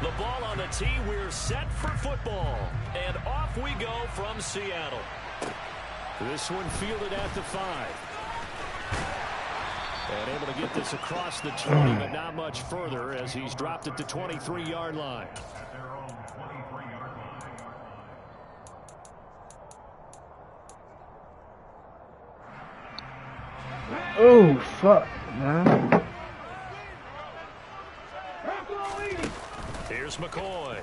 The ball on the tee. We're set for football. And off we go from Seattle. This one fielded at the 5. And able to get this across the 20, but not much further as he's dropped at the 23-yard line. Oh, fuck, man. Here's McCoy.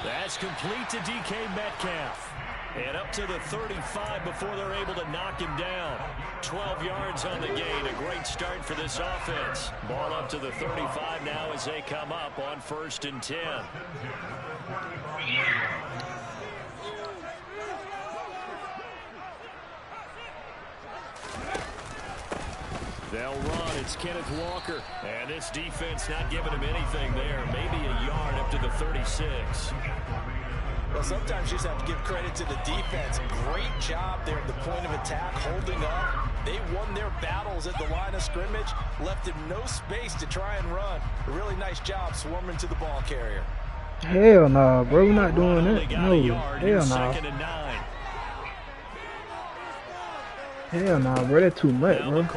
That's complete to DK Metcalf. And up to the 35 before they're able to knock him down. 12 yards on the gain. A great start for this offense. Ball up to the 35 now as they come up on 1st and 10. They'll run. It's Kenneth Walker. And this defense not giving him anything there. Maybe a yard up to the 36. Well, sometimes you just have to give credit to the defense. Great job there at the point of attack, holding up. They won their battles at the line of scrimmage, left him no space to try and run. A really nice job swarming to the ball carrier. Hell no, bro. We're not doing that. No, hell no. Hell no, bro. That's too much, bro.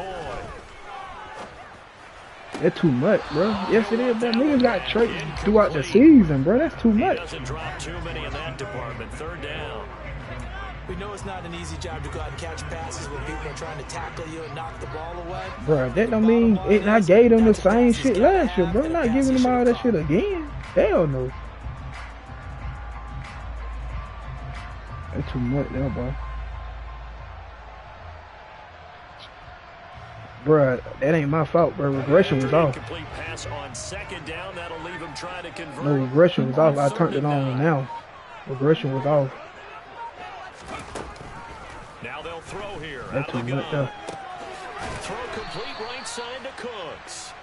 That's too much, bro. Yes, it is, bro. Niggas got traded throughout the season, bro. That's too much. He doesn't drop too many in that department. 3rd down. We know it's not an easy job to go out and catch passes when people are trying to tackle you and knock the ball away. Bro, that don't mean it. I gave them the same shit last year, bro. I'm not giving them all that shit again. Hell no. That's too much there, bro. Bruh, that ain't my fault, bro. Regression was off. Pass on 2nd down. That'll leave him trying to convert. No, regression was off. I turned it on now. Regression was off. Now they'll throw here. That's too much there. Throw complete right side to Cooks.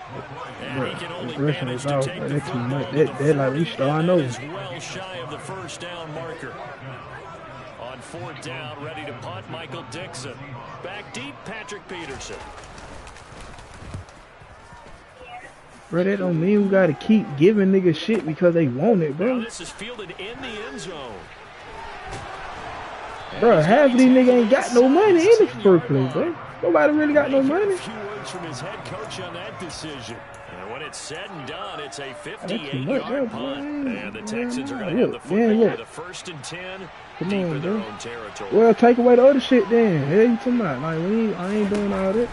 Bruh, regression was off. That's too much. That like we starting over. Well shy of the 1st down marker. On 4th down, ready to punt, Michael Dixon. Back deep, Patrick Peterson. Bro, that don't mean we gotta keep giving niggas shit because they want it, bro. Now this is fielded in the end zone. Bro, half of these niggas ain't got no money in the first place, bro. Nobody really got no money. A few words from his head coach on that decision. And when it's said and done, it's a 58-yard punt. And the Texans are going to have the football with a 1st and 10 deep in their own territory. Well, take away the other shit then. Hell, you talking about? Like, I ain't doing all that.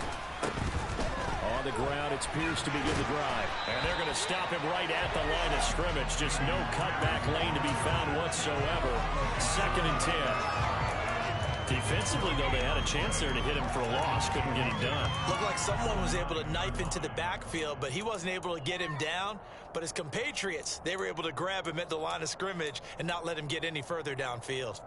On the ground, it's Pierce to begin the drive. And they're going to stop him right at the line of scrimmage. Just no cutback lane to be found whatsoever. 2nd and 10. Defensively, though, they had a chance there to hit him for a loss. Couldn't get it done. Looked like someone was able to knife into the backfield, but he wasn't able to get him down. But his compatriots, they were able to grab him at the line of scrimmage and not let him get any further downfield.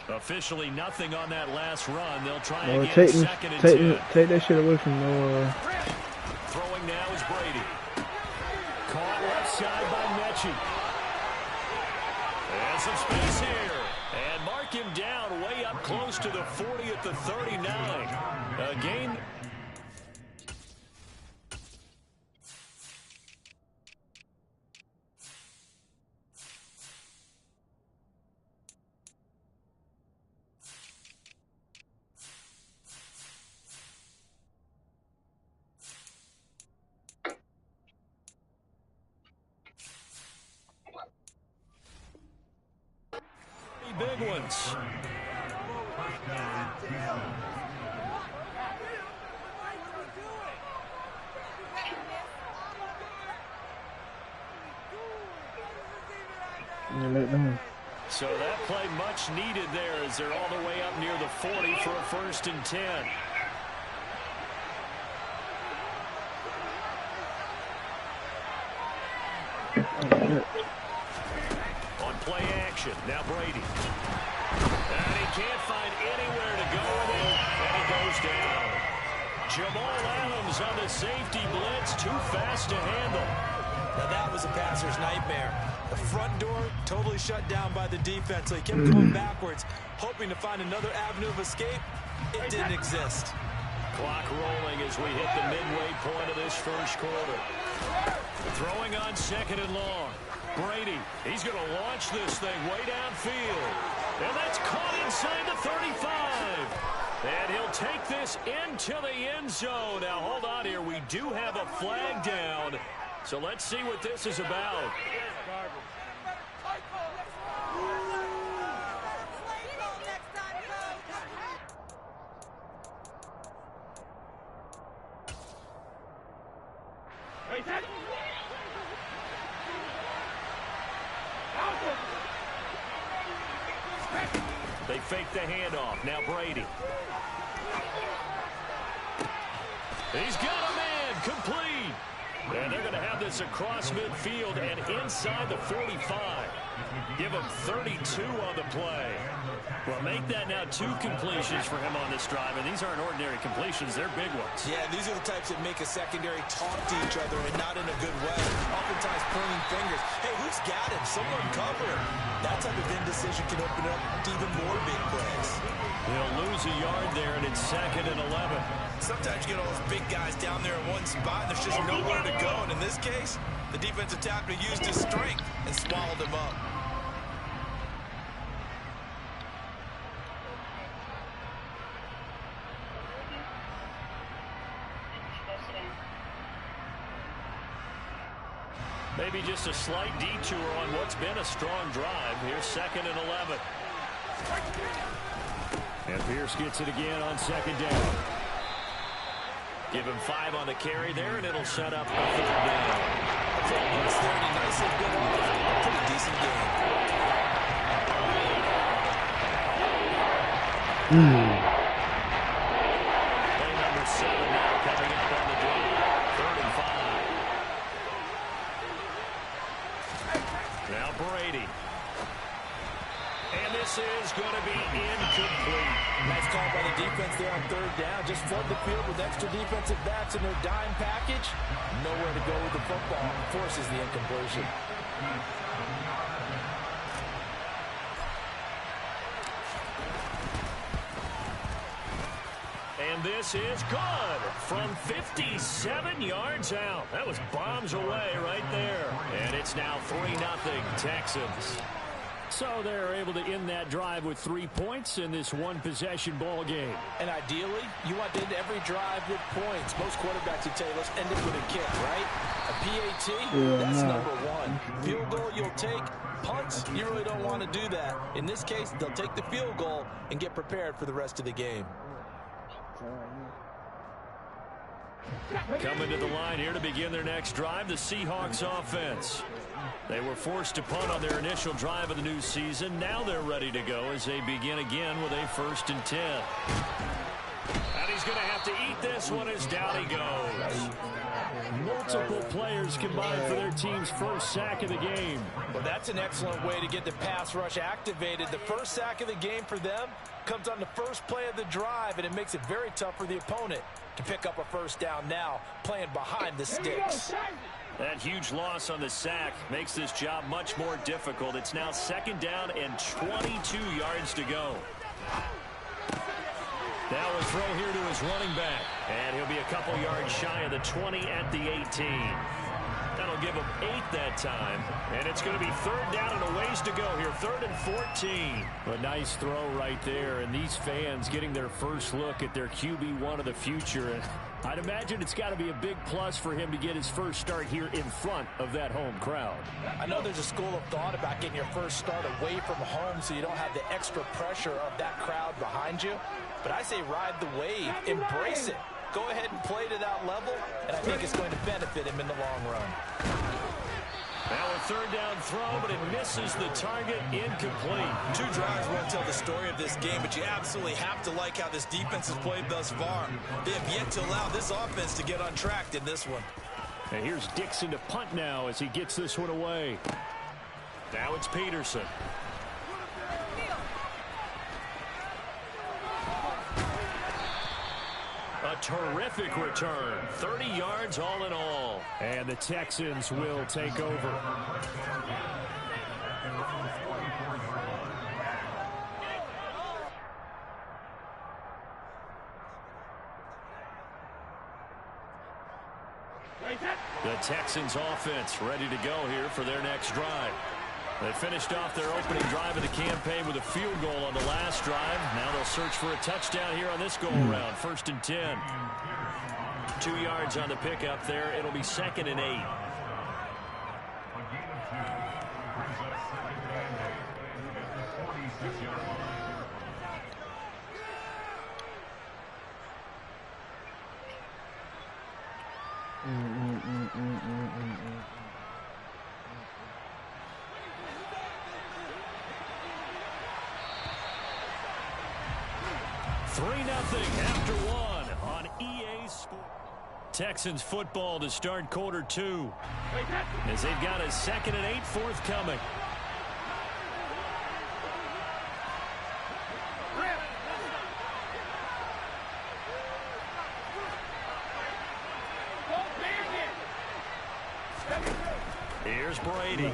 Officially nothing on that last run. They'll try again. Take that shit away from Throwing now is Brady. Caught left side by Mechie. And some space here. And mark him down way up close to the 40 at the 39. A gain. Big ones. So that play much needed there as they're all the way up near the 40 for a 1st and 10. On play action, now Brady. And he can't find anywhere to go with it, and he goes down. Jamal Adams on the safety blitz, too fast to handle. Now that was a passer's nightmare. The front door totally shut down by the defense, so he kept going backwards, hoping to find another avenue of escape. It didn't exist. Clock rolling as we hit the midway point of this first quarter. Throwing on 2nd and long. Brady, he's going to launch this thing way downfield. And that's caught inside the 35. And he'll take this into the end zone. Now, hold on here. We do have a flag down. So let's see what this is about. They fake the handoff. Now Brady. He's got a man. Complete. And they're going to have this across midfield and inside the 45. Give him 32 on the play. Well, make that now 2 completions for him on this drive, and these aren't ordinary completions. They're big ones. Yeah, these are the types that make a secondary talk to each other and not in a good way. Oftentimes pointing fingers. Hey, who's got him? Someone cover him. That type of indecision can open up to even more big plays. They'll lose a yard there, and it's 2nd and 11. Sometimes you get all those big guys down there in one spot, and there's just nowhere to go. And in this case, the defensive tackler used his strength and swallowed him up. Maybe just a slight detour on what's been a strong drive. Here's 2nd and 11. And Pierce gets it again on 2nd down. Give him 5 on the carry there, and it'll set up a 3rd down. It's 30, nice and good off. A pretty decent game. Play number 7 now coming up on the drive. 3rd and 5. Now Brady. And this is going to be incomplete. Nice call by the defense there on 3rd down. Just flood the field with extra defensive backs in their dime package. Nowhere to go with the football. Forces the incompletion. And this is good from 57 yards out. That was bombs away right there. And it's now 3-0 Texans. So they're able to end that drive with 3 points in this one-possession ball game. And ideally, you want to end every drive with points. Most quarterbacks would tell you, let's end it with a kick, right? A PAT, that's number 1. Field goal you'll take. Punts, you really don't want to do that. In this case, they'll take the field goal and get prepared for the rest of the game. Coming to the line here to begin their next drive, the Seahawks offense. They were forced to punt on their initial drive of the new season. Now they're ready to go as they begin again with a 1st and 10. And he's going to have to eat this one as down he goes. Multiple players combined for their team's first sack of the game. Well, that's an excellent way to get the pass rush activated. The first sack of the game for them comes on the first play of the drive, and it makes it very tough for the opponent to pick up a 1st down now, playing behind the sticks. That huge loss on the sack makes this job much more difficult. It's now 2nd down and 22 yards to go. Now a throw here to his running back. And he'll be a couple yards shy of the 20 at the 18. That'll give him 8 that time. And it's going to be 3rd down and a ways to go here. 3rd and 14. A nice throw right there. And these fans getting their first look at their QB1 of the future. And I'd imagine it's got to be a big plus for him to get his first start here in front of that home crowd. I know there's a school of thought about getting your first start away from home so you don't have the extra pressure of that crowd behind you. But I say ride the wave. Embrace it. Go ahead and play to that level, and I think it's going to benefit him in the long run. Now a 3rd down throw, but it misses the target. Incomplete. 2 drives won't tell the story of this game, but you absolutely have to like how this defense has played thus far. They have yet to allow this offense to get on track in this one. And here's Dixon to punt now as he gets this one away. Now it's Peterson. A terrific return. 30 yards all in all. And the Texans will take over. The Texans offense ready to go here for their next drive. They finished off their opening drive of the campaign with a field goal on the last drive. Now they'll search for a touchdown here on this go-around. 1st and 10. 2 yards on the pickup there. It'll be 2nd and 8. After one on EA Sports. Texans football to start quarter 2. As they've got a 2nd and 8 forthcoming. Here's Brady.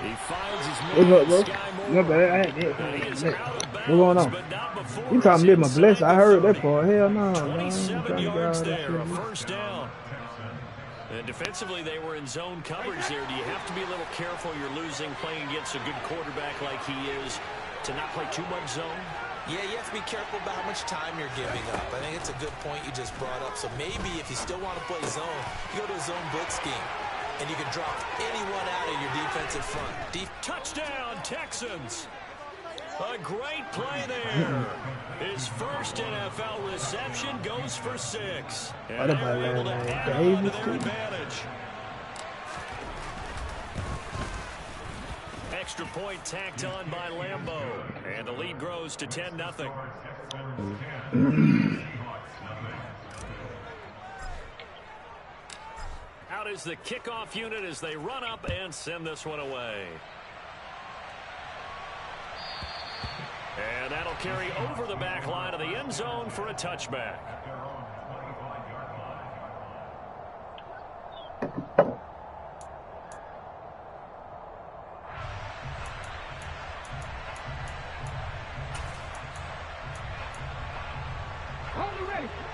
He finds his man. My bad. I had that. What's going on? You talking about my bless? I heard that part. Hell no. 27 yards there, a 1st down. And defensively, they were in zone coverage there. Do you have to be a little careful? You're losing playing against a good quarterback like he is to not play too much zone? Yeah, you have to be careful about how much time you're giving up. I think it's a good point you just brought up. So maybe if you still want to play zone, you go to a zone blitz scheme. And you can drop anyone out of your defensive front. Touchdown, Texans. A great play there. His first NFL reception goes for 6. And they're able to add on to their advantage. Extra point tacked on by Lambeau. And the lead grows to 10-0. Out is the kickoff unit as they run up and send this one away. And that'll carry over the back line of the end zone for a touchback.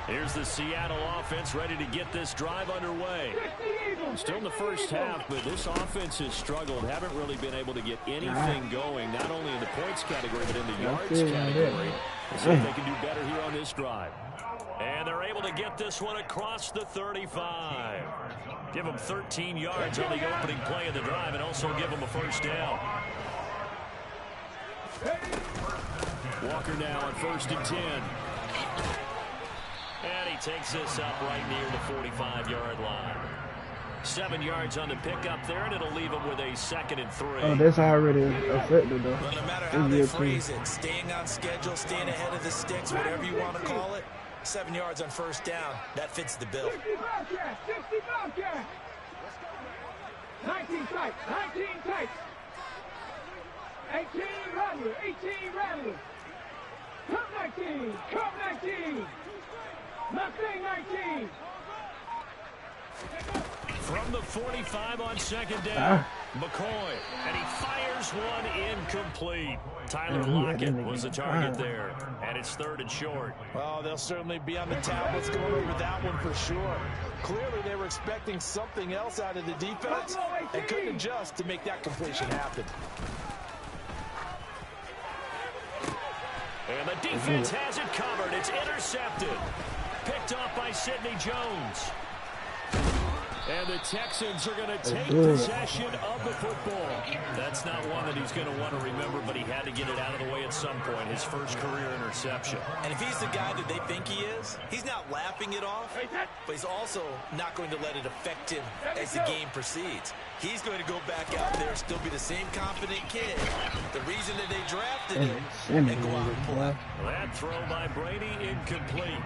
Here's the Seattle offense ready to get this drive underway. Still in the first half, but this offense has struggled. Haven't really been able to get anything going, not only in the points category, but in the yards category. Let's see if they can do better here on this drive. And they're able to get this one across the 35. Give them 13 yards on the opening play of the drive and also give them a 1st down. Walker now on 1st and 10. And he takes this up right near the 45-yard line. 7 yards on the pickup there, and it'll leave him with a 2nd and 3. Oh, that's already affected, though. Well, no matter how they phrase it, staying on schedule, staying ahead of the sticks, whatever you want to call it, 7 yards on 1st down, that fits the bill. 60 Bobcats! 19 tight, 19 tight. 18 Rattler, 18 Rattler. Come 19, come 19. Mustang 19. From the 45 on 2nd down, McCoy, and he fires one incomplete. Tyler Lockett was the target there, and it's 3rd and short. Well, they'll certainly be on the tablets going over that one for sure. Clearly, they were expecting something else out of the defense and couldn't adjust to make that completion happen. And the defense has it covered. It's intercepted. Picked off by Sidney Jones. And the Texans are going to take possession of the football. That's not one that he's going to want to remember, but he had to get it out of the way at some point. His first career interception. And if he's the guy that they think he is, he's not laughing it off, but he's also not going to let it affect him as the game proceeds. He's going to go back out there, still be the same confident kid, the reason that they drafted him, and go out and play. That throw by Brady incomplete.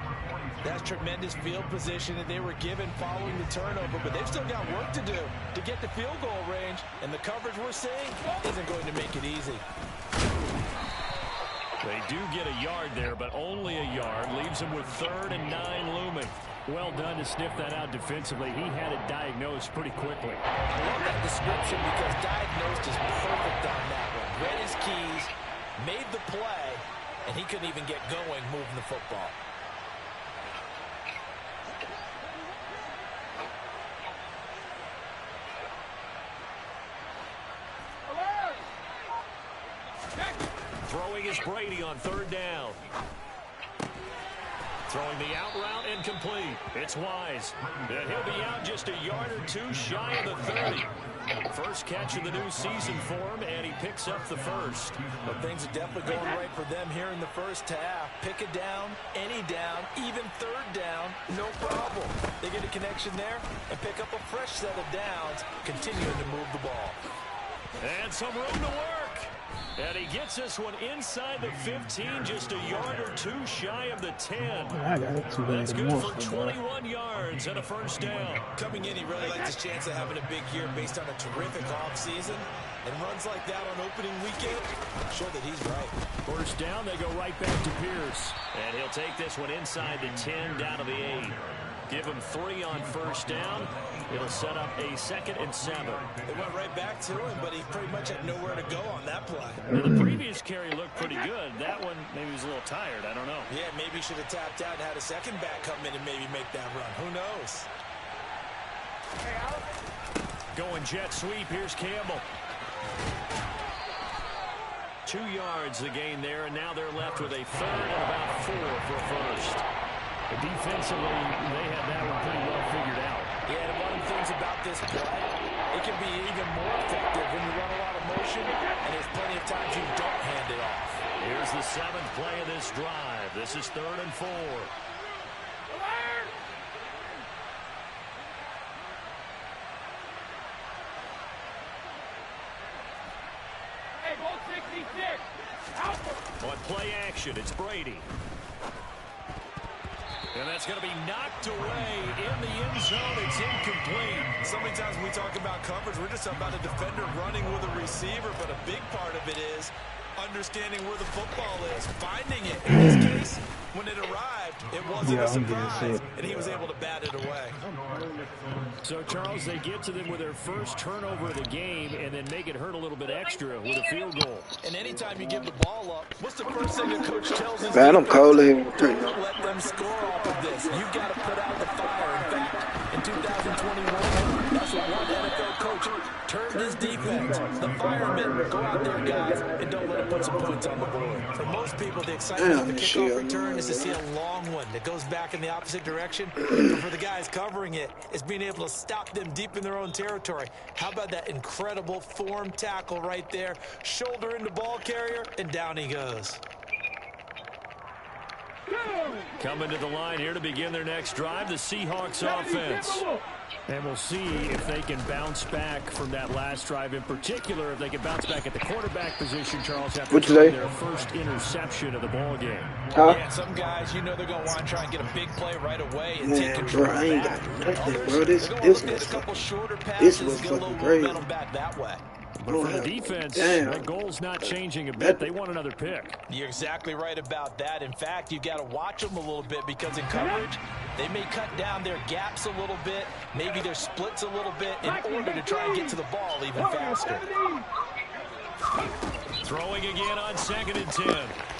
That's tremendous field position that they were given following the turnover, but they've still got work to do to get the field goal range, and the coverage we're seeing isn't going to make it easy. They do get a yard there, but only a yard. Leaves them with 3rd and 9 looming. Well done to sniff that out defensively. He had it diagnosed pretty quickly. I love that description because diagnosed is perfect on that one. Read his keys, made the play, and he couldn't even get going moving the football. Throwing is Brady on 3rd down. Throwing the out route incomplete. It's Wise. And he'll be out just a yard or 2 shy of the 30. First catch of the new season for him, and he picks up the first. But things are definitely going right for them here in the first half. Pick a down, any down, even 3rd down, no problem. They get a connection there and pick up a fresh set of downs, continuing to move the ball. And some room to work. And he gets this one inside the 15, just a yard or 2 shy of the 10. I got it too bad. That's good for 21 yards and a first down. Coming in, he really likes his chance of having a big year based on a terrific offseason. And runs like that on opening weekend show that he's right. First down, they go right back to Pierce. And he'll take this one inside the 10, down to the 8. Give him 3 on first down. It'll set up a 2nd and 7. They went right back to him, but he pretty much had nowhere to go on that play. Well, the previous carry looked pretty good. That one, maybe he was a little tired. I don't know. Yeah, maybe he should have tapped out and had a second back come in and maybe make that run. Who knows? Going jet sweep. Here's Campbell. 2 yards the gain there, and now they're left with a 3rd and about 4 for a first. Defensively, they had that one pretty well figured out. Yeah, and one of the things about this play, it can be even more effective when you run a lot of motion, and there's plenty of times you don't hand it off. Here's the 7th play of this drive. This is 3rd and 4. Hey, ball 66. Out. On play action, it's Brady. And that's going to be knocked away in the end zone. It's incomplete. So many times when we talk about coverage, we're just talking about a defender running with a receiver, but a big part of it is understanding where the football is, finding it. In this case, when it arrived, it wasn't a surprise, and he was able to bat it away. So, Charles, they get to them with their first turnover of the game and then make it hurt a little bit extra with a field goal. And anytime you give the ball up, what's the first thing the coach tells us? Man, I'm cold here. Don't let them score off of this. You've got to put out the fire. In fact, in 2021, that's what one NFL coach turned his defense. The firemen, go out there, guys, and don't let them put some points on the board. For most people, the excitement of the kickoff return is to see a long one that goes back in the opposite direction. But for the guys covering it, it's being able to stop them deep in their own territory. How about that incredible form tackle right there? Shoulder into ball carrier, and down he goes. Coming to the line here to begin their next drive, the Seahawks offense. And we'll see if they can bounce back from that last drive. In particular, if they can bounce back at the quarterback position, Charles, after their first interception of the ball game. Yeah, some guys, you know they're going to want to try and get a big play right away and take control bro, I ain't back. got nothing, bro. This was fucking great. Back that way. But for the defense, the goal's not changing a bit. They want another pick. You're exactly right about that. In fact, you got to watch them a little bit because in coverage, they may cut down their gaps a little bit, maybe their splits a little bit in order to try and get to the ball even faster. Throwing again on 2nd and 10.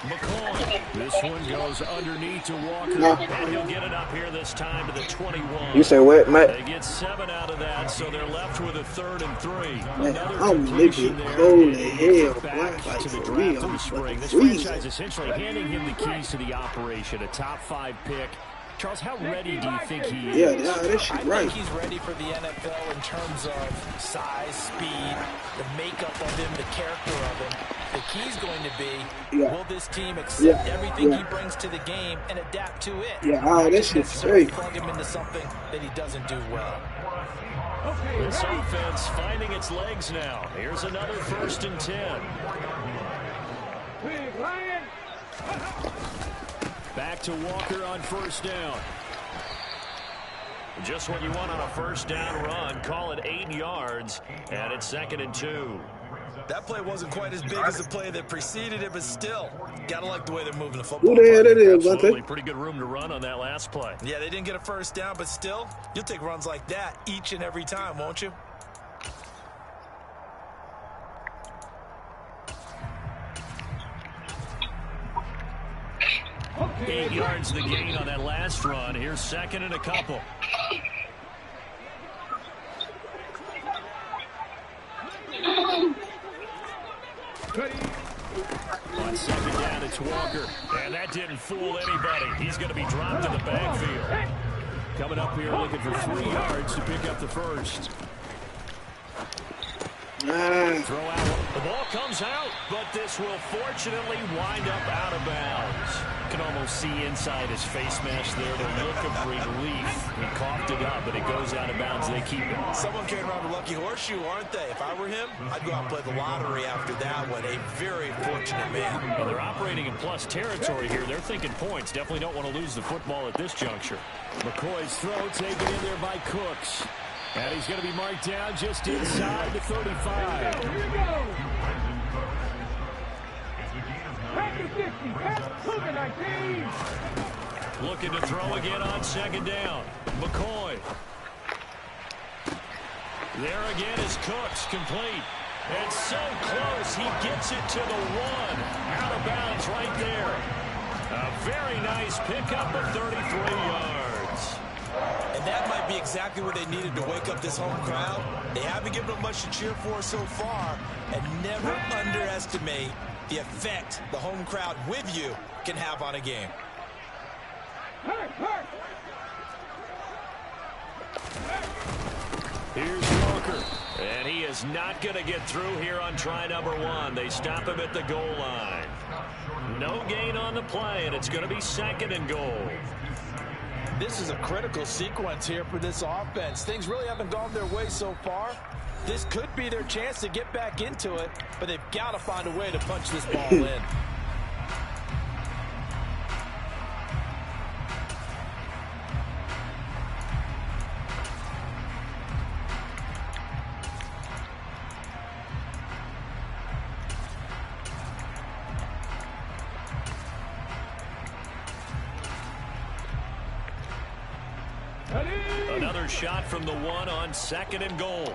McCoy. This one goes underneath to Walker. And he'll get it up here this time to the 21. You say what, Mike? They get 7 out of that, so they're left with a 3rd and 3. Man, Another I'm completion living there. cold as hell, Back boy. to the Like, draft of the spring. This franchise essentially handing him the keys to the operation. A top 5 pick. Charles, how ready do you think he is? Yeah, that shit right. I think he's ready for the NFL in terms of size, speed, the makeup of him, the character of him. The key's going to be, will this team accept everything he brings to the game and adapt to it? Yeah, that shit's great. Plug him into something that he doesn't do well. This offense finding its legs now. Here's another 1st and 10. Big Lion. Back to Walker on 1st down. Just what you want on a 1st down run. Call it 8 yards, and it's 2nd and 2. That play wasn't quite as big as the play that preceded it, but still, gotta like the way they're moving the football. Who the hell that is, Absolutely, pretty good room to run on that last play. Yeah, they didn't get a first down, but still, you'll take runs like that each and every time, won't you? Okay. 8 yards the gain on that last run. Here's second and a couple. On second down, it's Walker. And that didn't fool anybody. He's going to be dropped in the backfield. Coming up here looking for 3 yards to pick up the first. Throw out. The ball comes out, but this will fortunately wind up out of bounds. You can almost see inside his face mask there the look of relief. He coughed it up, but it goes out of bounds. They keep it. Someone carrying around a lucky horseshoe, aren't they? If I were him, I'd go out and play the lottery after that one. A very fortunate man. Well, they're operating in plus territory here. They're thinking points. Definitely don't want to lose the football at this juncture. McCoy's throw taken in there by Cooks. And he's going to be marked down just inside the 35. Here we go. Back to 50. Back to the 19. Looking to throw again on second down. McCoy. There again is Cooks, complete. And so close, he gets it to the 1. Out of bounds right there. A very nice pickup of 33 yards. And that might be exactly what they needed to wake up this home crowd. They haven't given them much to cheer for so far. And never underestimate the effect the home crowd with you can have on a game. Here's Walker. And he is not going to get through here on try number 1. They stop him at the goal line. No gain on the play, and it's going to be second and goal. This is a critical sequence here for this offense. Things really haven't gone their way so far. This could be their chance to get back into it, but they've got to find a way to punch this ball in. Another shot from the 1 on second and goal.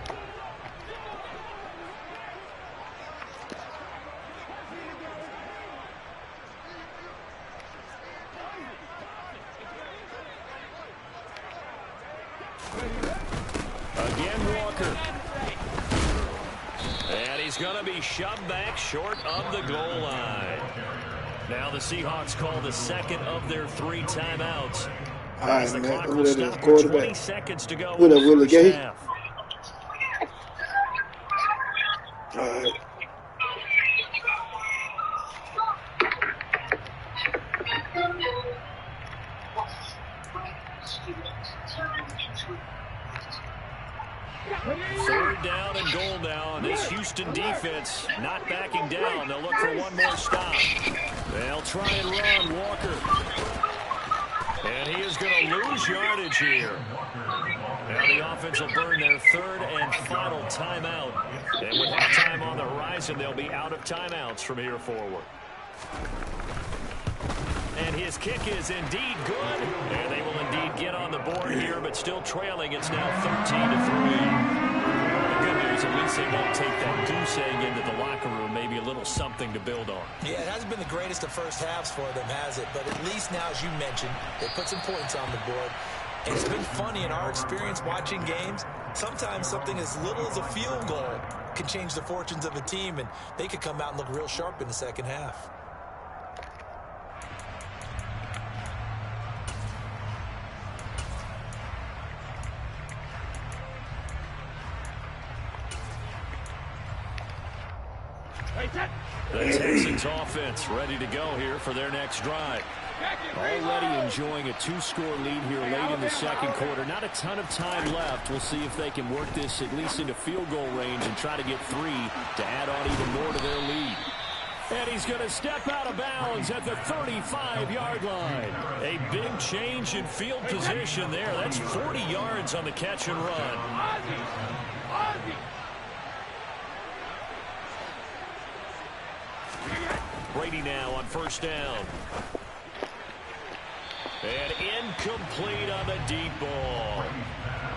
Again, Walker. And he's going to be shoved back short of the goal line. Now the Seahawks call the second of their 3 timeouts. All right, The man. clock Who will that is? stop with 20 Quarterback. seconds to go Who in that, the Willie first Gay? half. All right. Third down and goal now. This Houston defense not backing down. They'll look for one more stop. They'll try and run Walker. And he is going to lose yardage here. Now the offense will burn their third and final timeout. And with halftime on the horizon, they'll be out of timeouts from here forward. And his kick is indeed good. And they will indeed get on the board here, but still trailing. It's now 13-3. The good news, at least they won't take that goose egg into the locker room. Maybe a little something to build on. Yeah, it hasn't been the greatest of first halves for them, has it? But at least now, as you mentioned, they put some points on the board. And it's been funny in our experience watching games. Sometimes something as little as a field goal can change the fortunes of a team, and they could come out and look real sharp in the second half. The Texans offense ready to go here for their next drive. Already enjoying a 2-score lead here late in the second quarter. Not a ton of time left. We'll see if they can work this at least into field goal range and try to get 3 to add on even more to their lead. And he's going to step out of bounds at the 35-yard line. A big change in field position there. That's 40 yards on the catch and run. Brady now on first down. And incomplete on the deep ball.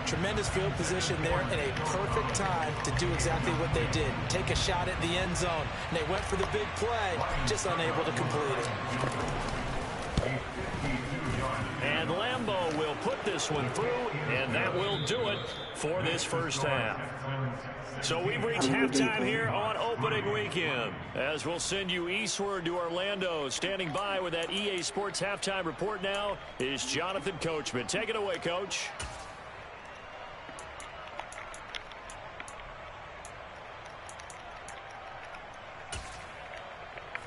Tremendous field position there and a perfect time to do exactly what they did. Take a shot at the end zone. And they went for the big play, just unable to complete it. And Lambeau will put this one through, and that will do it for this first half. So we've reached halftime here on opening weekend, as we'll send you eastward to Orlando. Standing by with that EA Sports halftime report now is Jonathan Coachman. Take it away, Coach.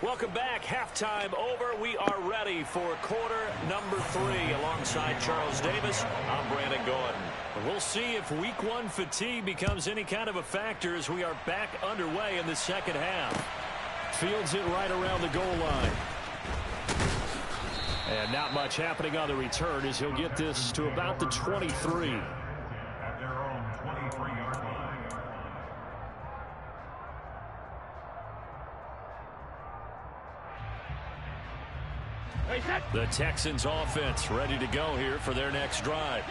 Welcome back. Halftime over. We are ready for quarter number 3. Alongside Charles Davis, I'm Brandon Gordon. We'll see if week 1 fatigue becomes any kind of a factor as we are back underway in the second half. Fields it right around the goal line. And not much happening on the return as he'll get this to about the 23. The Texans offense ready to go here for their next drive.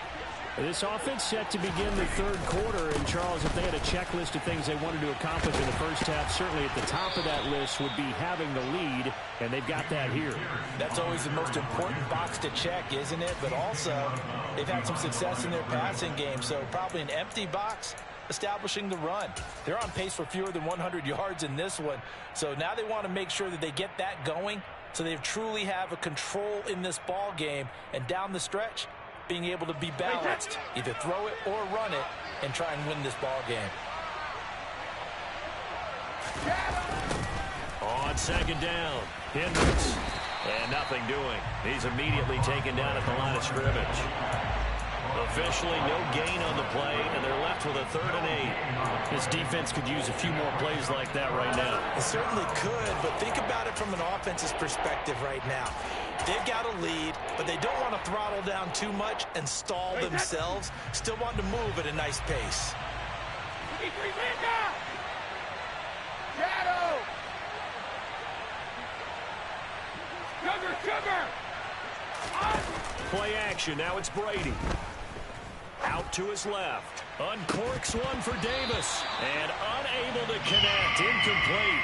This offense set to begin the third quarter. And, Charles, if they had a checklist of things they wanted to accomplish in the first half, certainly at the top of that list would be having the lead, and they've got that here. That's always the most important box to check, isn't it? But also, they've had some success in their passing game, so probably an empty box establishing the run. They're on pace for fewer than 100 yards in this one, so now they want to make sure that they get that going so they truly have a control in this ball game, and down the stretch, being able to be balanced, either throw it or run it, and try and win this ball game. On second down, Hendricks, and nothing doing. He's immediately taken down at the line of scrimmage. Officially no gain on the play, and they're left with a 3rd and 8. This defense could use a few more plays like that right now. It certainly could, but think about it from an offense's perspective right now. They've got a lead, but they don't want to throttle down too much and stall themselves. Still want to move at a nice pace. Shadow! Sugar! Play action, now it's Brady. Out to his left. Uncorks one for Davis. And unable to connect. Incomplete.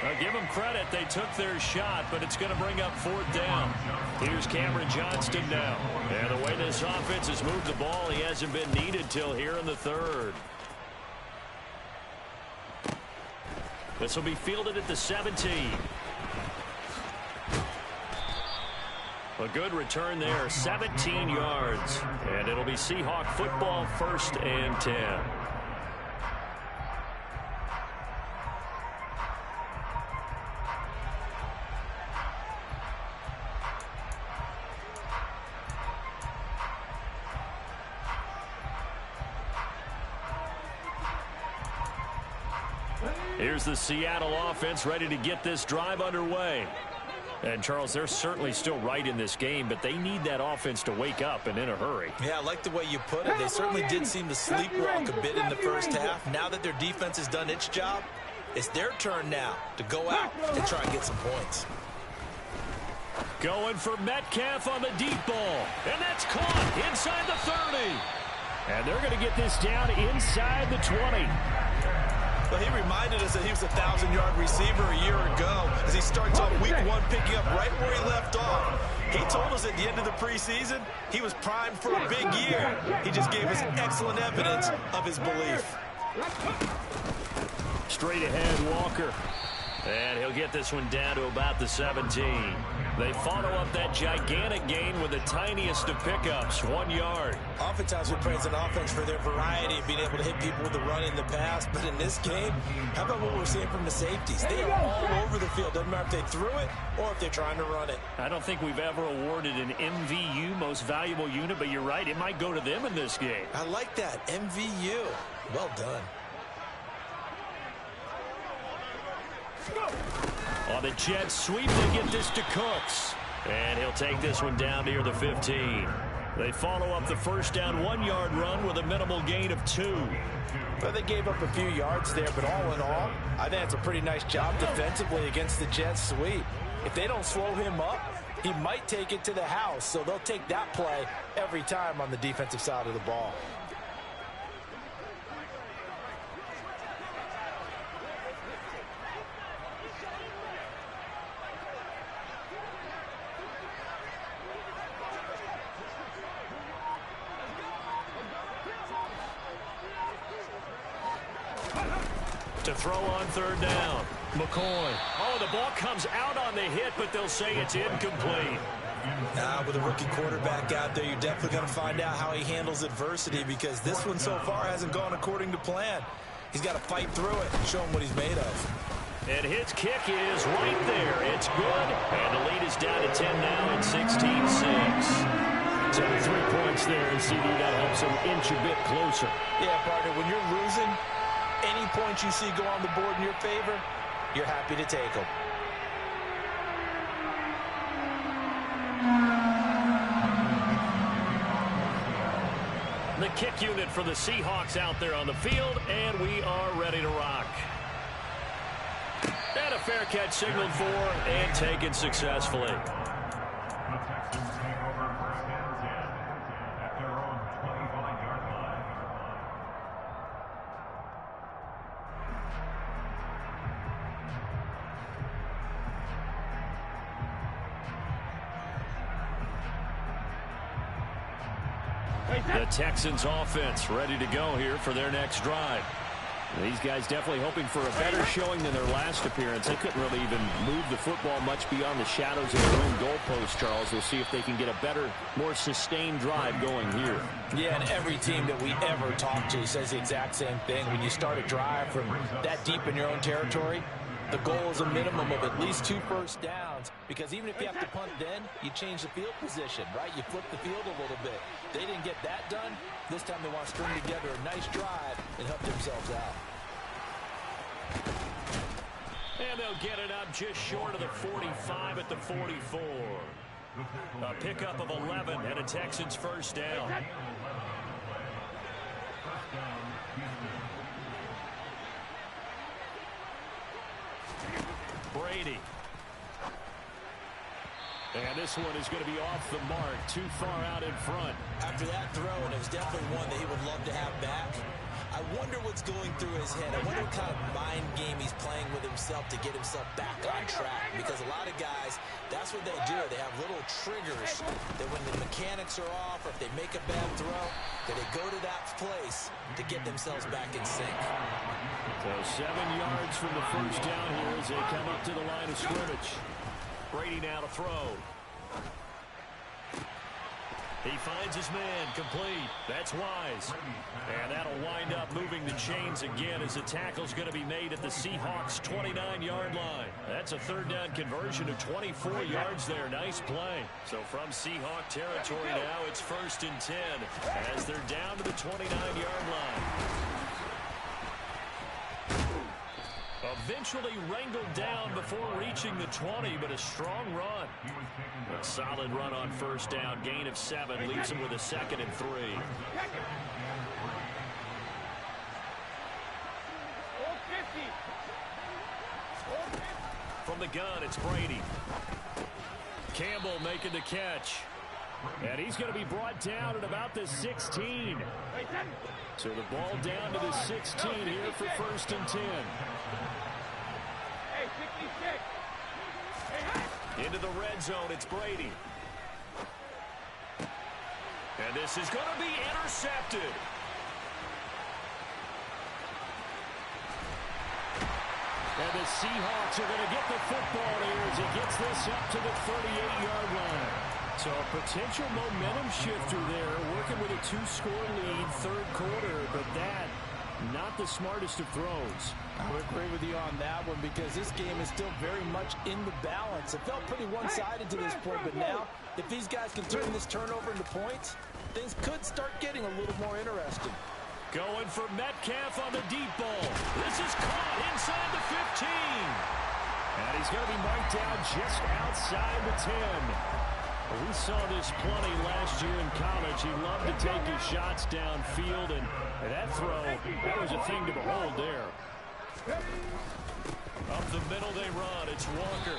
Now give them credit. They took their shot, but it's going to bring up 4th down. Here's Cameron Johnston now. And the way this offense has moved the ball, he hasn't been needed till here in the 3rd. This will be fielded at the 17. A good return there, 17 yards. And it'll be Seahawk football, 1st and 10. Here's the Seattle offense ready to get this drive underway. And, Charles, they're certainly still right in this game, but they need that offense to wake up and in a hurry. Yeah, I like the way you put it. They certainly did seem to sleepwalk a bit in the first half. Now that their defense has done its job, it's their turn now to go out and try and get some points. Going for Metcalf on the deep ball. And that's caught inside the 30. And they're going to get this down inside the 20. Well, he reminded us that he was a 1,000-yard receiver a year ago as he starts off week 1 picking up right where he left off. He told us at the end of the preseason he was primed for a big year. He just gave us excellent evidence of his belief. Straight ahead, Walker. And he'll get this one down to about the 17. They follow up that gigantic gain with the tiniest of pickups, 1 yard. Oftentimes we praise an offense for their variety of being able to hit people with the run in the pass. But in this game, how about what we're seeing from the safeties? They are all over the field. Doesn't matter if they threw it or if they're trying to run it. I don't think we've ever awarded an MVU, most valuable unit, but you're right, it might go to them in this game. I like that, MVU. Well done. On the jet sweep, they get this to Cooks. And he'll take this one down near the 15. They follow up the first down 1-yard run with a minimal gain of 2. Well, they gave up a few yards there, but all in all, I think it's a pretty nice job defensively against the Jets sweep. If they don't slow him up, he might take it to the house, so they'll take that play every time on the defensive side of the ball. To throw on third down. McCoy. Oh, the ball comes out on the hit, but they'll say it's incomplete. With a rookie quarterback out there, you're definitely going to find out how he handles adversity, because this one so far hasn't gone according to plan. He's got to fight through it and show him what he's made of. And his kick is right there. It's good. And the lead is down to 10 now at 16-6. So 3 points there, and CD, that helps him inch a bit closer. Yeah, partner, when you're losing, any points you see go on the board in your favor, you're happy to take them. The kick unit for the Seahawks out there on the field, and we are ready to rock. And a fair catch signaled for and taken successfully. The Texans offense ready to go here for their next drive. These guys definitely hoping for a better showing than their last appearance. They couldn't really even move the football much beyond the shadows of their own goalpost, Charles. We'll see if they can get a better, more sustained drive going here. Yeah, and every team that we ever talk to says the exact same thing. When you start a drive from that deep in your own territory, the goal is a minimum of at least 2 first downs, because even if you have to punt then, you change the field position, right? You flip the field a little bit. They didn't get that done. This time they want to string together a nice drive and help themselves out. And they'll get it up just short of the 45 at the 44. A pickup of 11 and a Texans first down. Brady. And this one is going to be off the mark, too far out in front. After that throw, and it was definitely one that he would love to have back, I wonder what's going through his head. I wonder what kind of mind game he's playing with himself to get himself back on track. Because a lot of guys, that's what they do. They have little triggers that when the mechanics are off, or if they make a bad throw, that they go to that place to get themselves back in sync. So 7 yards from the first down here as they come up to the line of scrimmage. Brady now to throw. He finds his man, complete. That's Wise. And that'll wind up moving the chains again as the tackle's going to be made at the Seahawks' 29-yard line. That's a third down conversion of 24 yards there. Nice play. So from Seahawk territory now, it's 1st and 10 as they're down to the 29-yard line. Eventually wrangled down before reaching the 20, but a strong run. A solid run on first down. Gain of 7 leaves him with a 2nd and 3. From the gun, it's Brady. Campbell making the catch. And he's going to be brought down at about the 16. So the ball down to the 16 here for 1st and 10. Into the red zone, it's Brady. And this is going to be intercepted. And the Seahawks are going to get the football here as it gets this up to the 38-yard line. So a potential momentum shifter there, working with a 2-score lead, 3rd quarter, but that, not the smartest of throws. I would agree with you on that one, because this game is still very much in the balance. It felt pretty one-sided to this point, but now, if these guys can turn this turnover into points, things could start getting a little more interesting. Going for Metcalf on the deep ball. This is caught inside the 15. And he's going to be marked down just outside the 10. We saw this plenty last year in college. He loved to take his shots downfield, and that throw, that was a thing to behold there. Up the middle they run. It's Walker.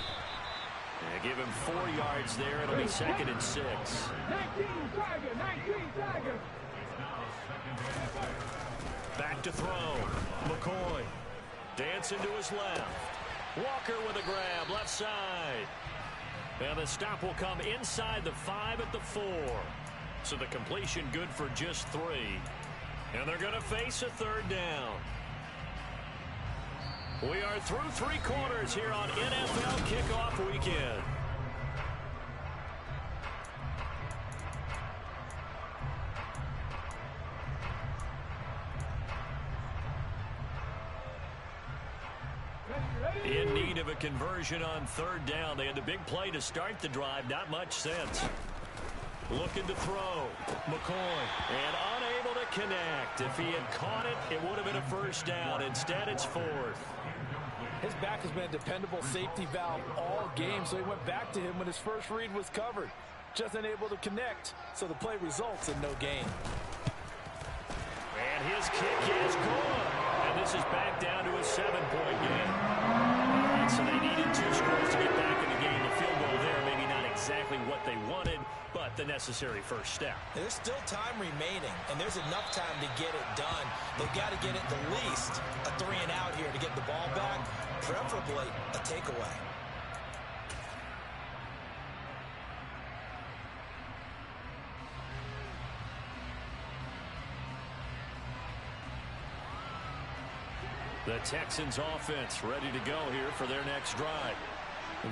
They give him 4 yards there. It'll be 2nd and 6. 19 Tiger. Back to throw. McCoy. Dancing to his left. Walker with a grab. Left side. And the stop will come inside the 5 at the 4. So the completion good for just 3. And they're going to face a 3rd down. We are through 3 quarters here on NFL Kickoff Weekend. In need of a conversion on 3rd down. They had the big play to start the drive. Not much sense. Looking to throw. McCoy. And unable to connect. If he had caught it, it would have been a 1st down. Instead, it's 4th. His back has been a dependable safety valve all game, so he went back to him when his first read was covered. Just unable to connect, so the play results in no gain. And his kick is good. And this is back down to a 7-point game. And so they needed 2 scores to get back in the game. The field goal there, maybe not exactly what they wanted, but the necessary first step. There's still time remaining, and there's enough time to get it done. They've got to get it the least a 3 and out here to get the ball back, preferably a takeaway. The Texans offense ready to go here for their next drive.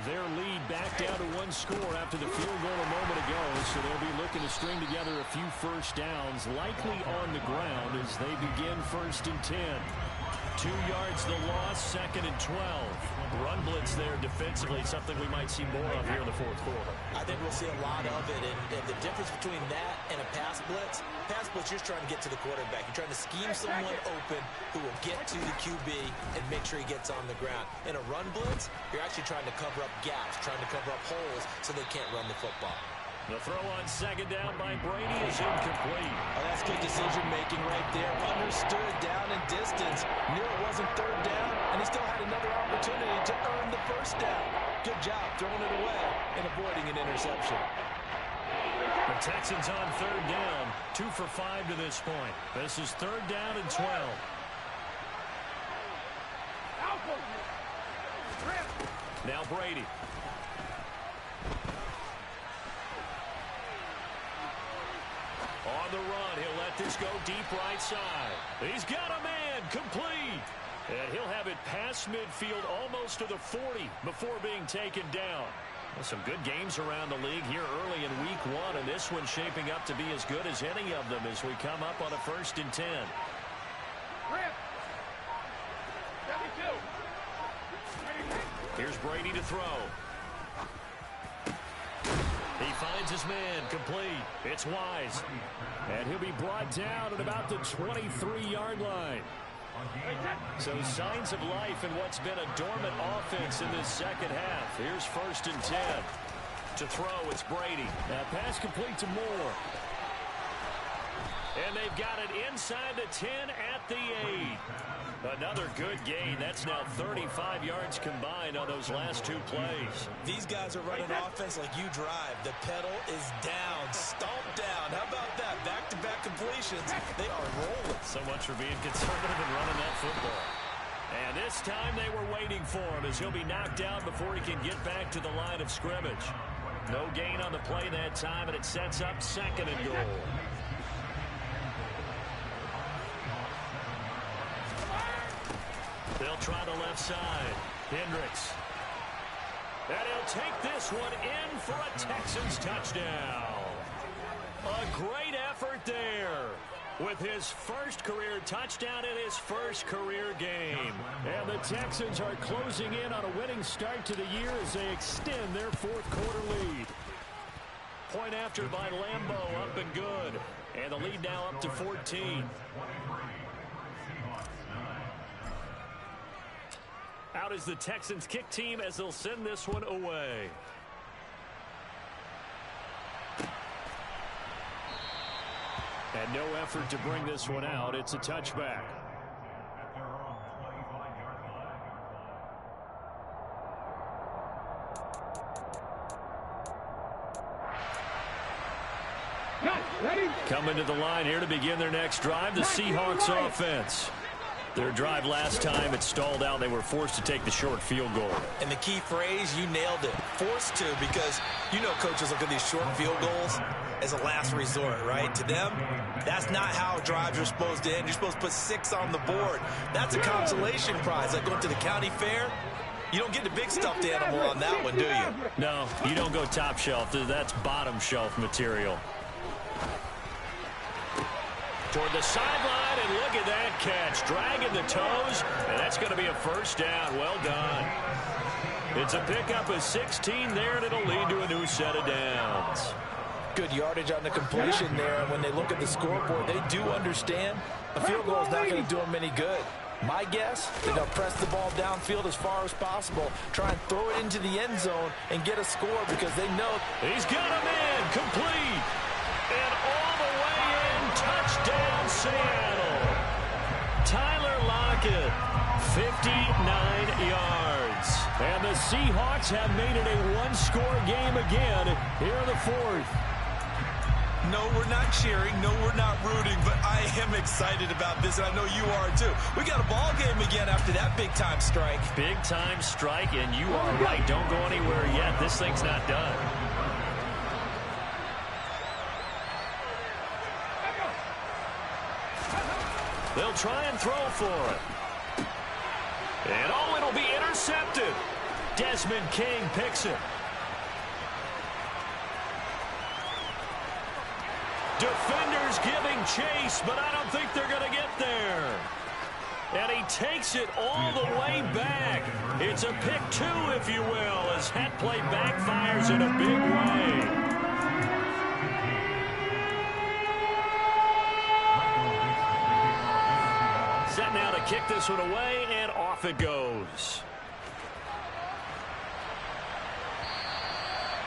Their lead back down to 1 score after the field goal a moment ago, so they'll be looking to string together a few first downs, likely on the ground as they begin 1st and 10. 2 yards the loss, 2nd and 12. Run blitz there defensively, something we might see more of here in the 4th quarter. I think we'll see a lot of it, and the difference between that and a pass blitz, you're just trying to get to the quarterback. You're trying to scheme someone open who will get to the QB and make sure he gets on the ground. In a run blitz, you're actually trying to cover up gaps, trying to cover up holes so they can't run the football. The throw on 2nd down by Brady is incomplete. Oh, that's good decision-making right there. Understood down and distance. Knew it wasn't 3rd down, and he still had another opportunity to earn the 1st down. Good job throwing it away and avoiding an interception. The Texans on 3rd down. 2 for 5 to this point. This is 3rd down and 12. Now Brady. On the run, he'll let this go deep right side. He's got a man, complete. And he'll have it past midfield almost to the 40 before being taken down. Well, some good games around the league here early in week 1, and this one's shaping up to be as good as any of them as we come up on a 1st and 10. Here's Brady to throw. He finds his man, complete. It's Wise. And he'll be brought down at about the 23-yard line. So signs of life in what's been a dormant offense in this 2nd half. Here's 1st and 10. To throw, it's Brady. Now pass complete to Moore. And they've got it inside the 10 at the 8. Another good gain. That's now 35 yards combined on those last 2 plays. These guys are running offense like you drive. The pedal is down, stomped down. How about that? Back-to-back completions. They are rolling. So much for being conservative and running that football. And this time they were waiting for him as he'll be knocked down before he can get back to the line of scrimmage. No gain on the play that time, and it sets up 2nd and goal. They'll try the left side. Hendricks. And he'll take this one in for a Texans touchdown. A great effort there with his first career touchdown in his first career game. And the Texans are closing in on a winning start to the year as they extend their 4th quarter lead. Point after by Lambeau, up and good. And the lead now up to 14. Out is the Texans kick team as they'll send this one away. And no effort to bring this one out. It's a touchback. Coming to the line here to begin their next drive, the Seahawks offense. Their drive last time, it stalled out. They were forced to take the short field goal. And the key phrase, you nailed it. Forced to, because you know coaches look at these short field goals as a last resort, right? To them, that's not how drives are supposed to end. You're supposed to put 6 on the board. That's a consolation prize, like going to the county fair. You don't get the big stuffed animal on that one, do you? No, you don't go top shelf. That's bottom shelf material. Toward the sideline, and look at that catch. Dragging the toes, and that's going to be a first down. Well done. It's a pickup of 16 there, and it'll lead to a new set of downs. Good yardage on the completion there. And when they look at the scoreboard, they do understand a field goal is not going to do them any good. My guess, they're going to press the ball downfield as far as possible, try and throw it into the end zone and get a score because they know. He's got him in, complete, and all the way in, touchdown Seattle. Tyler Lockett, 59 yards. And the Seahawks have made it a one-score game again here in the fourth. No, we're not cheering. No, we're not rooting. But I am excited about this, and I know you are too. We got a ball game again after that big-time strike. Big-time strike, and you are right. Don't go anywhere yet. This thing's not done. They'll try and throw for it. And oh, it'll be intercepted. Desmond King picks it. Defenders giving chase, but I don't think they're going to get there. And he takes it all the way back. It's a pick 2, if you will, as that play backfires in a big way. Set now to kick this one away, and off it goes.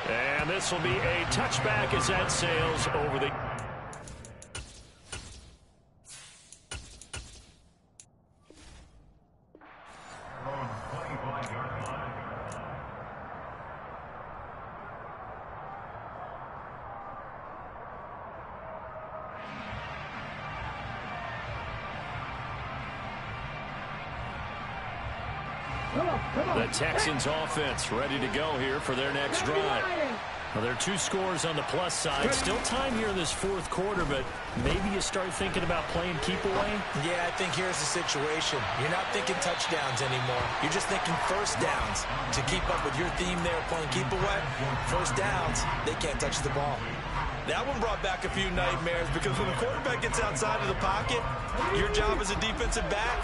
And this will be a touchback as that sails over the... The Texans offense ready to go here for their next drive. Well, there are 2 scores on the plus side. Still time here in this fourth quarter, but maybe you start thinking about playing keep away? Yeah, I think here's the situation. You're not thinking touchdowns anymore. You're just thinking first downs. To keep up with your theme there, playing keep away, first downs, they can't touch the ball. That one brought back a few nightmares because when the quarterback gets outside of the pocket, your job as a defensive back,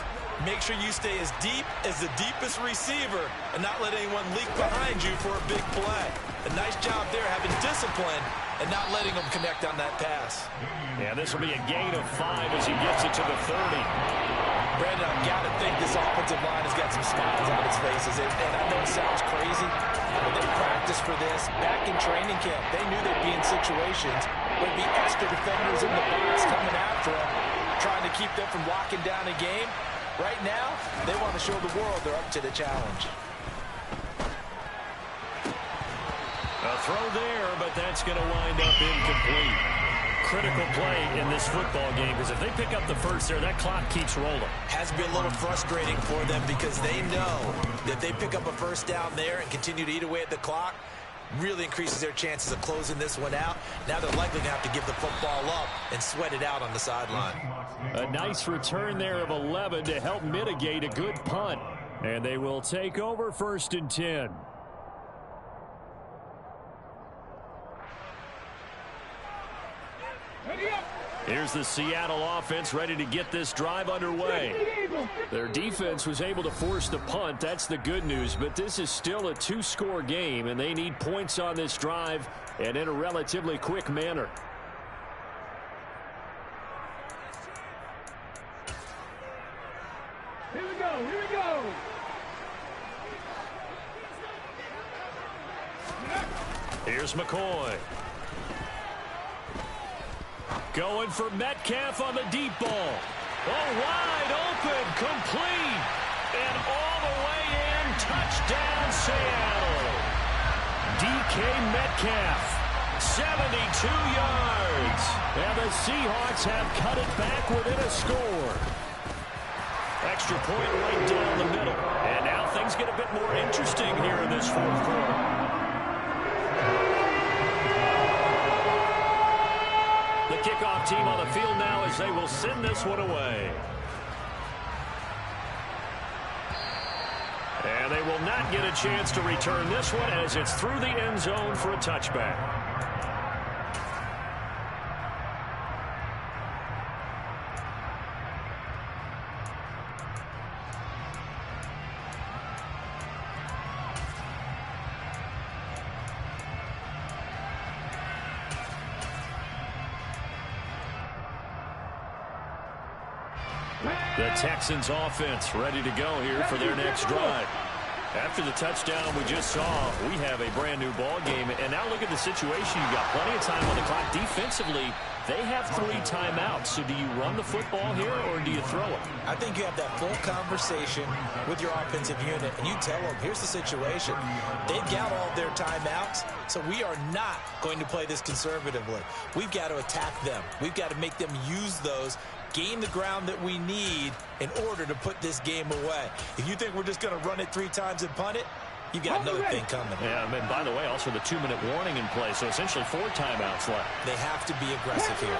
make sure you stay as deep as the deepest receiver and not let anyone leak behind you for a big play. A nice job there having discipline and not letting them connect on that pass. Yeah, this will be a gain of 5 as he gets it to the 30. Brandon, I've got to think this offensive line has got some smiles on its faces. And I know it sounds crazy, but they practiced for this back in training camp. They knew they'd be in situations where there'd be extra defenders in the box coming after them, trying to keep them from locking down a game. Right now, they want to show the world they're up to the challenge. A throw there, but that's going to wind up incomplete. Critical play in this football game because if they pick up the first there, that clock keeps rolling. Has to be a little frustrating for them because they know that they pick up a first down there and continue to eat away at the clock, really increases their chances of closing this one out. Now they're likely going to have to give the football up and sweat it out on the sideline. A nice return there of 11 to help mitigate a good punt. And they will take over 1st and 10. Here's the Seattle offense ready to get this drive underway. Their defense was able to force the punt. That's the good news. But this is still a 2-score game, and they need points on this drive and in a relatively quick manner. Here we go, here we go. Here's McCoy. Going for Metcalf on the deep ball. Oh, wide open, complete. And all the way in, touchdown Seattle. DK Metcalf, 72 yards. And the Seahawks have cut it back within a score. Extra point right down the middle. And now things get a bit more interesting here in this fourth quarter. The kickoff team on the field now as they will send this one away. And they will not get a chance to return this one as it's through the end zone for a touchback. The Texans offense ready to go here for their next drive. After the touchdown we just saw, we have a brand new ball game. And now look at the situation. You've got plenty of time on the clock. Defensively, they have 3 timeouts. So do you run the football here or do you throw it? I think you have that full conversation with your offensive unit, and you tell them, here's the situation. They've got all their timeouts, so we are not going to play this conservatively. We've got to attack them. We've got to make them use those, gain the ground that we need in order to put this game away. If you think we're just going to run it 3 times and punt it, you've got another thing coming. Yeah, and by the way, also the 2-minute warning in play, so essentially 4 timeouts left. They have to be aggressive here.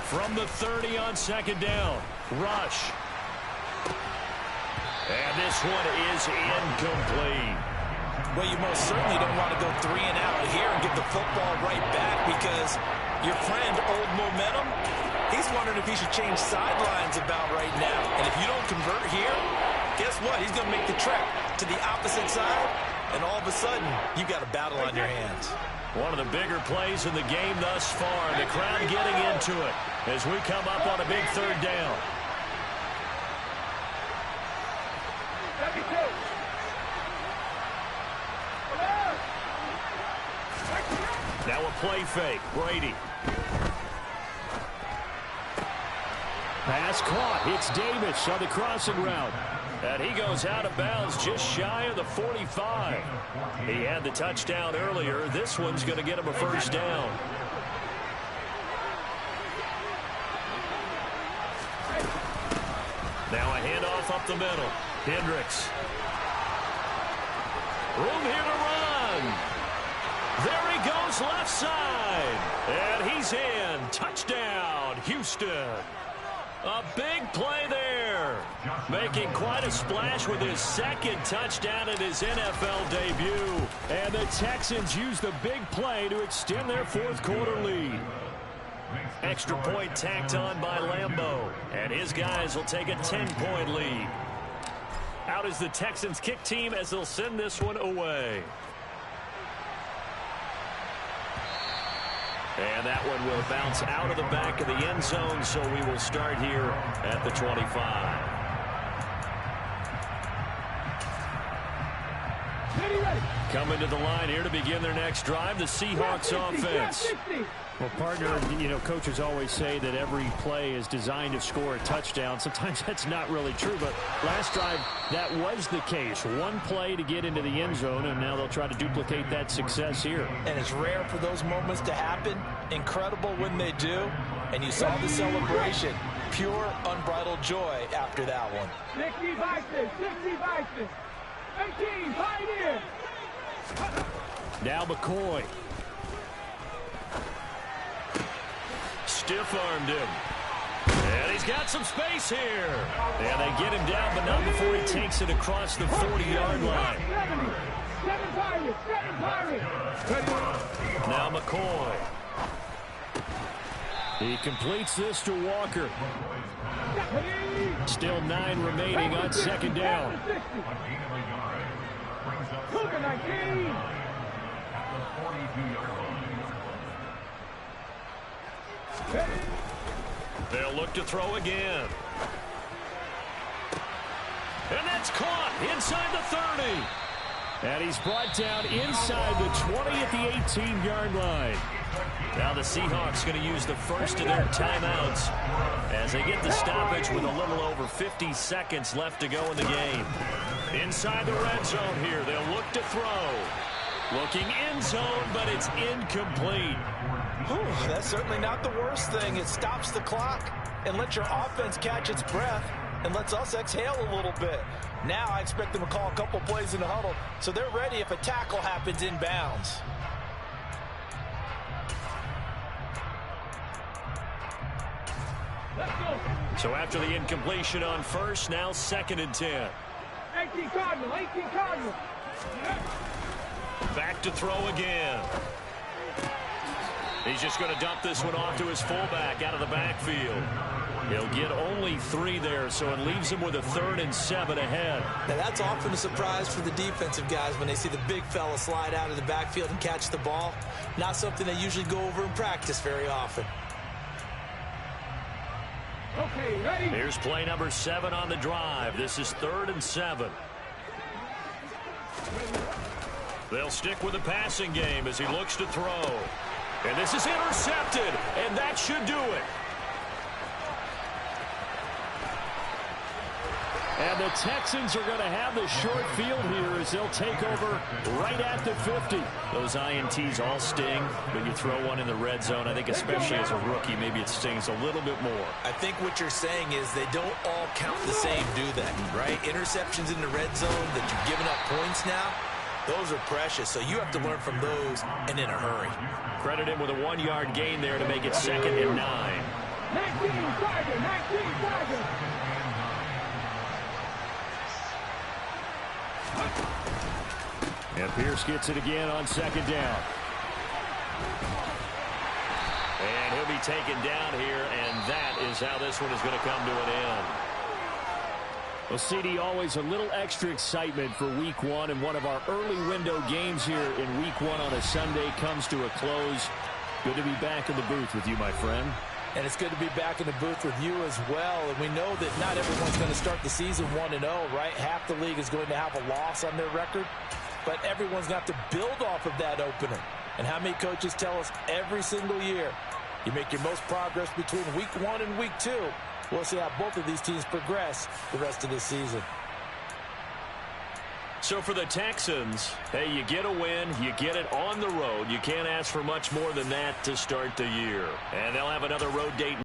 From the 30 on second down, rush. And this one is incomplete. Well, you most certainly don't want to go 3 and out here and get the football right back because your friend, Old Momentum, he's wondering if he should change sidelines about right now. And if you don't convert here, guess what? He's going to make the trek to the opposite side, and all of a sudden, you've got a battle on your hands. One of the bigger plays in the game thus far. The crowd getting into it as we come up on a big 3rd down. Now a play fake. Brady. Pass caught. It's Davis on the crossing route. And he goes out of bounds just shy of the 45. He had the touchdown earlier. This one's going to get him a 1st down. Now a handoff up the middle. Hendricks. Room here to run. There he goes left side. And he's in. Touchdown, Houston. A big play there. Making quite a splash with his 2nd touchdown in his NFL debut. And the Texans use the big play to extend their 4th quarter lead. Extra point tacked on by Lambeau. And his guys will take a 10-point lead. Out is the Texans kick team as they'll send this one away. And that one will bounce out of the back of the end zone, so we will start here at the 25. Coming to the line here to begin their next drive, the Seahawks offense. Well, partner, you know, coaches always say that every play is designed to score a touchdown. Sometimes that's not really true, but last drive, that was the case. One play to get into the end zone, and now they'll try to duplicate that success here. And it's rare for those moments to happen. Incredible when they do. And you saw the celebration. Pure, unbridled joy after that one. 60 Vikings, 60 Vikings. 18, Pioneer. Now McCoy. Stiff-armed him. And he's got some space here. And they get him down, but not before he takes it across the 40-yard line. 7 Pirates, 7 Pirates. Now McCoy. He completes this to Walker. Still 9 remaining on second down. Cougar 19. They'll look to throw again. And that's caught inside the 30. And he's brought down inside the 20 at the 18-yard line. Now the Seahawks going to use the first of their timeouts as they get the stoppage with a little over 50 seconds left to go in the game. Inside the red zone here, they'll look to throw. Looking end zone, but it's incomplete. Whew, that's certainly not the worst thing. It stops the clock and lets your offense catch its breath and lets us exhale a little bit. Now I expect them to call a couple plays in the huddle so they're ready if a tackle happens inbounds. So after the incompletion on first, now 2nd and 10. 18 Cardinal, 18 Cardinal. Back to throw again. He's just going to dump this one off to his fullback out of the backfield. He'll get only 3 there, so it leaves him with a 3rd and 7 ahead. Now that's often a surprise for the defensive guys when they see the big fella slide out of the backfield and catch the ball. Not something they usually go over in practice very often. Okay, ready? Here's play number 7 on the drive. This is 3rd and 7. They'll stick with the passing game as he looks to throw. And this is intercepted, and that should do it. And the Texans are going to have the short field here as they'll take over right at the 50. Those INTs all sting, but you throw one in the red zone, I think especially as a rookie, maybe it stings a little bit more. I think what you're saying is they don't all count the same, do they? Right? Interceptions in the red zone that you've given up points now, those are precious, so you have to learn from those and in a hurry. Credit him with a 1-yard gain there to make it 2nd and 9. 19 Tiger, 19 Tiger. And Pierce gets it again on 2nd down. And he'll be taken down here, and that is how this one is going to come to an end. Well, CD, always a little extra excitement for Week 1, and one of our early window games here in Week 1 on a Sunday comes to a close. Good to be back in the booth with you, my friend. And it's good to be back in the booth with you as well. And we know that not everyone's going to start the season 1-0, right? Half the league is going to have a loss on their record. But everyone's got to build off of that opener. And how many coaches tell us every single year, you make your most progress between Week 1 and Week 2. We'll see how both of these teams progress the rest of this season. So for the Texans, hey, you get a win, you get it on the road. You can't ask for much more than that to start the year. And they'll have another road date